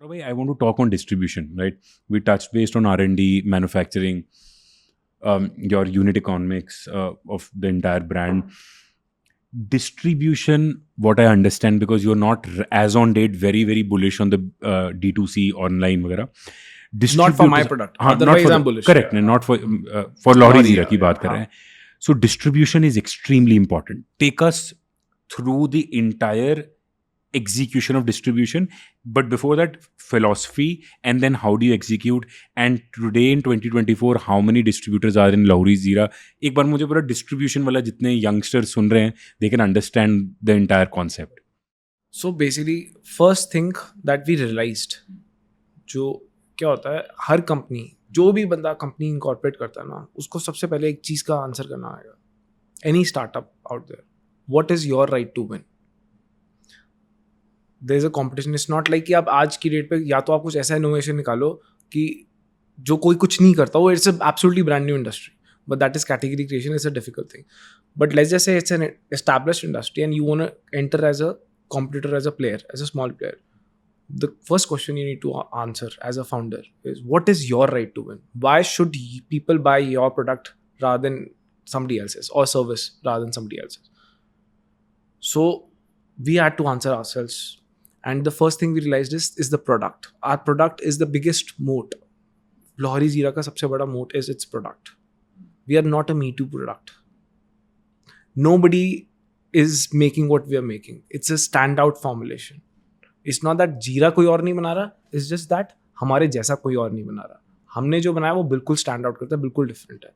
Abhay, I want to talk on distribution, right? We touched based on R&D, manufacturing, your unit economics of the entire brand. Distribution, what I understand, because you're not as on date very bullish on the D2C online वगैरह. Not for my Distributors, product. हाँ, not Otherwise, for I'm the, bullish. correct, Yeah. not for Lorry Zira की बात कर हाँ. रहे हैं. So distribution is extremely important. Take us through the entire execution of distribution, but before that, philosophy, and then how do you execute, and today in 2024 how many distributors are in Lowry Zira. एक बार मुझे पूरा distribution वाला जितने youngsters सुन रहे हैं, they can understand the entire concept. So basically, first thing that we realized, जो क्या होता है, हर कंपनी, जो भी बंदा कंपनी इनकॉर्पोरेट करता है ना, उसको सबसे पहले एक चीज़ का आंसर करना आएगा. Any startup out there, what is your right to win. There is a competition. It's not like कि आप आज की डेट पे या तो आप कुछ ऐसा इनोवेशन निकालो कि जो कोई कुछ नहीं करता वो, it's absolutely brand new industry, but that is category creation. It's a difficult thing. But let's just say it's an established industry and you want to enter as a competitor, as a player, as a small player. The first question you need to answer as a founder is, what is your right to win? Why should people buy your product rather than somebody else's, or service rather than somebody else's? So we had to answer ourselves, and the first thing we realized is the product. Our product is the biggest moat. Lowry Zira ka sabse bada moat is its product. We are not a Me Too product. Nobody is making what we are making. It's a standout formulation. It's not that जीरा कोई और नहीं बना रहा, it's just that हमारे जैसा कोई और नहीं बना रहा. हमने जो बनाया वो बिल्कुल स्टैंड आउट करता है, बिल्कुल डिफरेंट है.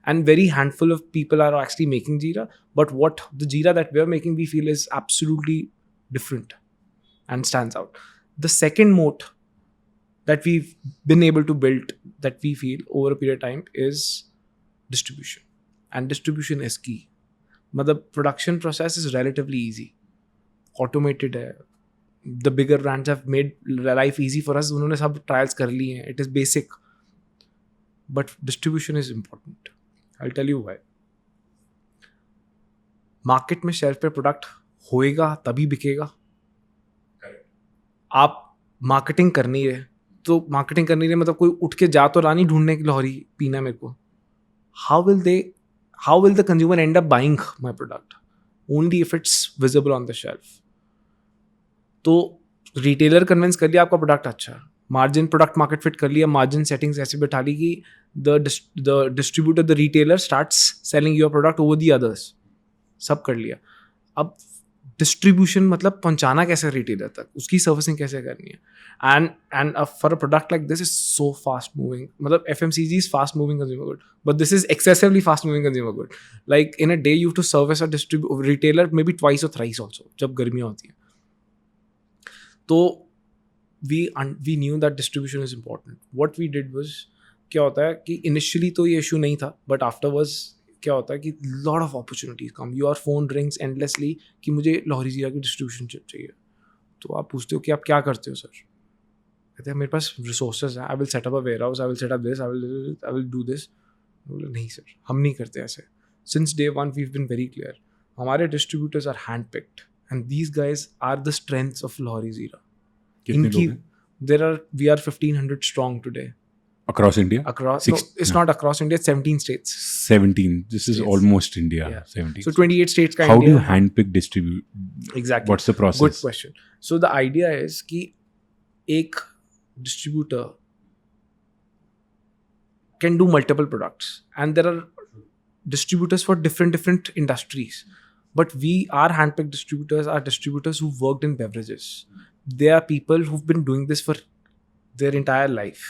And very handful of people are actually making jeera, but what the jeera that we are making, we feel is absolutely different and stands out. The second moat that we've been able to build, that we feel over a period of time, is distribution. And distribution is key. मतलब production process is relatively easy, automated है. The bigger brands have made life easy for us. उन्होंने सब trials कर लिए हैं. It is basic, but distribution is important. I'll tell you why. Market में shelf पे product होएगा तभी बिकेगा. आप marketing कर नहीं रहे, तो marketing कर नहीं रहे मतलब कोई उठ के जा तो रहा नहीं ढूंढने की लहरी पीना मेरे को. How will the consumer end up buying my product? Only if it's visible on the shelf. तो retailer convince कर लिया आपका product अच्छा, margin product market fit कर लिया, margin settings ऐसे बैठा ली कि the distributor, the retailer starts selling your product over the others. सब कर लिया. अब डिस्ट्रीब्यूशन मतलब पहुंचाना कैसे रिटेलर तक, उसकी सर्विसिंग कैसे करनी है. And for a product like this is so fast moving. मतलब FMCG is fast moving consumer good, but this is excessively fast moving consumer good. Like in a day you have to service a retailer may be twice और thrice also जब गर्मियाँ होती हैं. तो we knew that distribution is important. What we did was, क्या होता है कि इनिशियली तो ये इशू नहीं था, बट आफ्टरवर्ड्स क्या होता है कि lot of opportunities come. Your phone rings endlessly कि मुझे लॉरी जीरा की डिस्ट्रीब्यूशन चाहिए. तो आप पूछते हो कि आप क्या करते हो सर. कहते हैं मेरे पास रिसोर्सेज हैं, I will set up a warehouse, I will set up this, I will do this. बोले नहीं सर, हम नहीं करते ऐसे. Since day one we have been very clear, हमारे distributors are hand picked and these guys are the strengths of Lahori Zeera. इनकी we are 1500 strong today. Across India? It's not across India, it's 17 states. 17. This is almost India. Yeah. 17. So 28 states ka How India. do you handpick distribute? Exactly. What's the process? Good question. So the idea is कि एक distributor can do multiple products, and there are distributors for different industries. But our handpicked distributors are distributors who've worked in beverages. They are people who've been doing this for their entire life.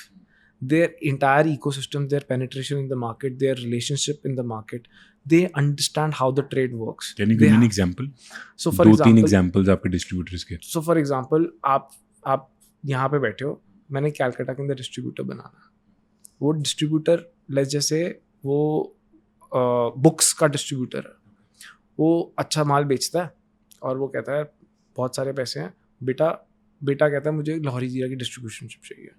Their entire ecosystem, their penetration in the market, their relationship in the market, they understand how the trade works. Can you give me an example? So for example, 2-3 examples आपके distributors के. So for example, आप यहाँ पे बैठे हो, मैंने कैलकाटा के अंदर डिस्ट्रीब्यूटर बनाना. वो डिस्ट्रीब्यूटर लेट्स जैसे वो बुक्स का डिस्ट्रीब्यूटर है, वो अच्छा माल बेचता है और वो कहता है बहुत सारे पैसे हैं, बेटा कहता है मुझे लॉरी जीरा की डिस्ट्रीब्यूशनशिप चाहिए.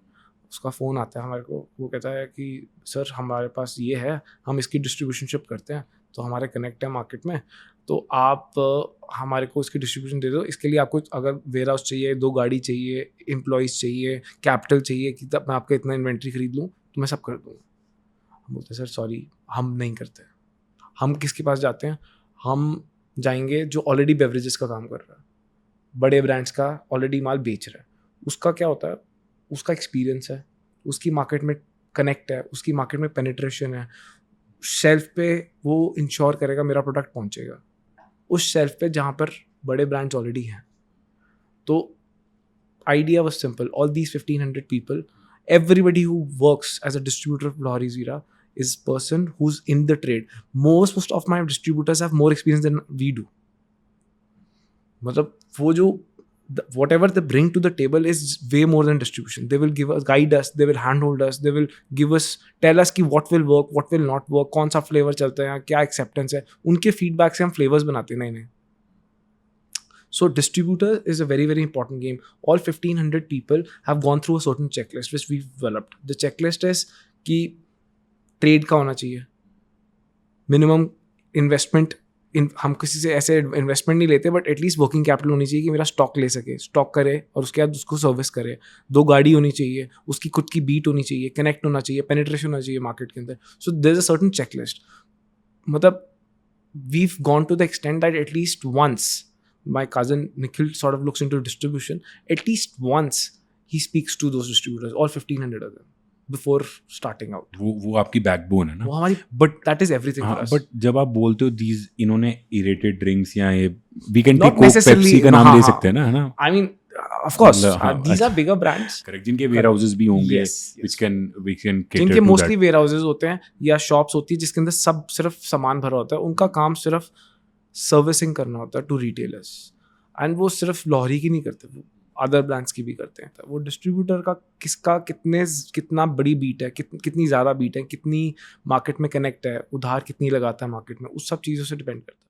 उसका फ़ोन आता है हमारे को, वो कहता है कि सर हमारे पास ये है, हम इसकी डिस्ट्रीब्यूशनशिप करते हैं, तो हमारे कनेक्ट है मार्केट में, तो आप हमारे को इसकी डिस्ट्रीब्यूशन दे दो, इसके लिए आपको अगर वेयर हाउस चाहिए, 2 गाड़ी चाहिए, एम्प्लॉयज़ चाहिए, कैपिटल चाहिए कि तब मैं आपका इतना इन्वेंट्री खरीद लूँ, तो मैं सब कर दूँगा। हम बोलते हैं सर सॉरी, हम नहीं करते। हम किसके पास जाते हैं? हम जाएंगे जो ऑलरेडी बेवरेजेस का काम कर रहा है, बड़े ब्रांड्स का ऑलरेडी माल बेच रहा है। उसका क्या होता है? उसका एक्सपीरियंस है, उसकी मार्केट में कनेक्ट है, उसकी मार्केट में पेनिट्रेशन है, शेल्फ पे वो इंश्योर करेगा मेरा प्रोडक्ट पहुंचेगा उस शेल्फ पे जहाँ पर बड़े ब्रांड्स ऑलरेडी हैं। तो idea was simple. All these 1,500 people, everybody who works as a distributor of Lahori Zira is person who's in the trade. Most of my distributors have more experience than we do. मतलब वो जो whatever they bring to the table is way more than distribution. They will give us, guide us, they will handhold us, they will give us, tell us कि what will work, what will not work, कौन सा flavor चलता है, क्या acceptance है, उनके feedback से हम flavors बनाते हैं नए। So distributor is a very, very important game. All 1,500 people have gone through a certain checklist which we've developed. The checklist is कि trade का होना चाहिए, minimum investment, हम किसी से ऐसे इन्वेस्टमेंट नहीं लेते बट एटलीस्ट वर्किंग कैपिटल होनी चाहिए कि मेरा स्टॉक ले सके, स्टॉक करे और उसके बाद उसको सर्विस करे। 2 गाड़ी होनी चाहिए, उसकी खुद की बीट होनी चाहिए, कनेक्ट होना चाहिए, पेनिट्रेशन होना चाहिए मार्केट के अंदर। So there is a certain checklist. मतलब we've gone to the extent that at least once my cousin Nikhil sort of looks into distribution. At least once he speaks to those distributors, all 1,500 of them, before starting out. वो आपकी backbone है ना। वो हमारी, but that is everything for us. But जब आप बोलते हो these इन्होंने इरेटेड ड्रिंक्स या ये we can Not take Coke necessarily- Pepsi का नाम हाँ, ले हाँ। सकते हैं ना, है ना? I mean, of course, हाँ, these are bigger brands. Correct, जिनके वेयर हाउसेस भी होंगे Yes, yes. which can cater जिनके to mostly that. Warehouses होते हैं या शॉप्स होती है जिसके अंदर सब सिर्फ सामान भरा होता है, उनका काम सिर्फ सर्विसिंग करना होता है टू रिटेलर्स। एंड वो सिर्फ लाहौरी की नहीं करते, वो अदर ब्रांड्स की भी करते हैं। तो वो डिस्ट्रीब्यूटर का किसका कितना बड़ी बीट है, कितनी ज़्यादा बीट है, कितनी मार्केट में कनेक्ट है, उधार कितनी लगाता है मार्केट में, उस सब चीज़ों से डिपेंड करता है।